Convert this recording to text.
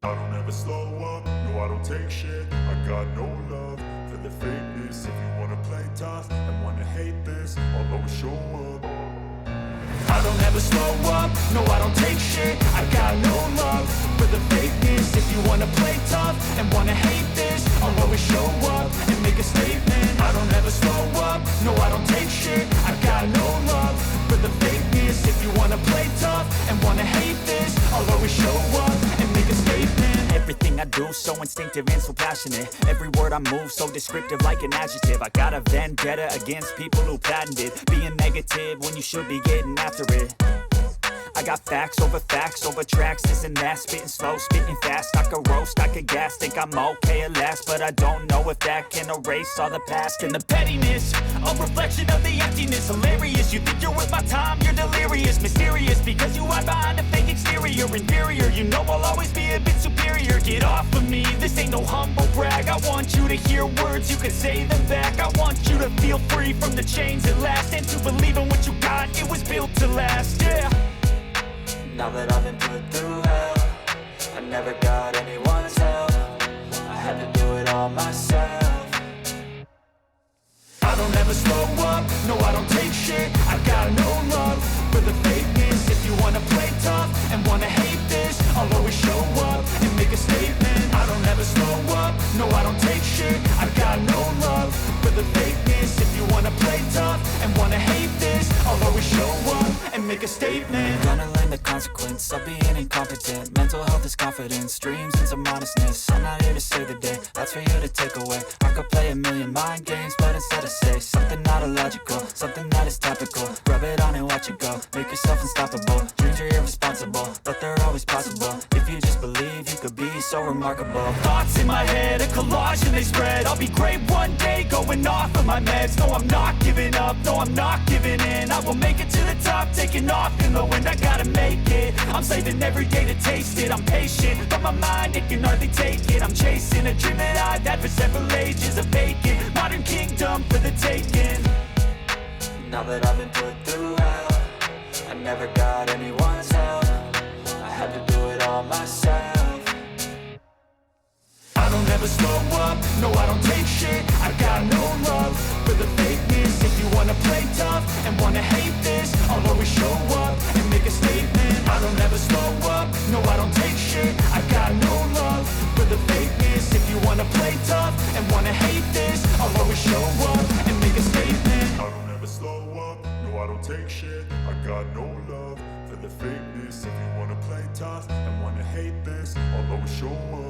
I don't ever slow up, no I don't take shit. I got no love for the fakeness. If you wanna play tough and wanna hate this, I'll always show up. I don't ever slow up, no I don't take shit. I got no love for the fakeness. If you wanna play tough and wanna hate this, I'll always show up and make a statement. I don't ever slow up, no I don't take shit. I got no love for the fakeness. If you wanna play tough and wanna hate this, I'll always show up and make a statement. Everything I do so instinctive and so passionate. Every word I move so descriptive like an adjective. I got a vendetta against people who patented being negative when you should be getting after it. I got facts over tracks, this and that. Spitting slow, spitting fast. I could roast, I could gas. Think I'm okay at last, but I don't know if that can erase all the past. And the pettiness, a reflection of the emptiness. Hilarious, you think you're worth my time, you're delirious. Mysterious, because you hide behind a fake exterior. Inferior, you know I'll always be a bit superior. Get off of me, this ain't no humble brag. I want you to hear words, you can say them back. I want you to feel free from the chains at last, and to believe in what you got, it was built to last, yeah. Now that I've been put through hell, I never got anyone's help. I had to do it all myself. I don't ever slow up, no I don't take shit. I got no love for the fakeness. If you wanna play tough and wanna hate this, I'll always show up and make a statement. I don't ever slow up, no I don't take shit. I got no love for the fakeness. If you wanna play tough and wanna hate this, I'll always show up and make a statement. Gonna learn the consequence of being incompetent. Mental health is confidence, dreams and some modestness. I'm not here to save the day, that's for you to take away. I could play a million mind games, but instead I say something not illogical, something that is topical. Rub it on and watch it go, make yourself unstoppable. Dreams are irresponsible, but they're always possible. If you just believe, you could be so remarkable. Thoughts in my head, a collage and they spread. I'll be great one day, going off of my meds. No, I'm not giving up, no, I'm not giving in. I will make it to the top, taking off in the wind. I gotta make it, I'm saving every day to taste it. I'm patient, but my mind, it can hardly take it. I'm chasing a dream that I've had for several ages. A vacant, modern kingdom for the taking. Now that I've been put through hell, I never got anyone's help. I had to do it all myself. I don't ever slow up, no I don't take shit. I got no love for the fakeness. If you wanna play tough and wanna hate this, I'll always show up and make a statement. I don't ever slow up, no I don't take shit. I got no love for the fakeness. If you wanna play tough and wanna hate this, I'll always show up and make a statement. I don't ever slow up, no I don't take shit. I got no love for the fakeness. If you wanna play tough and wanna hate this, I'll always show up.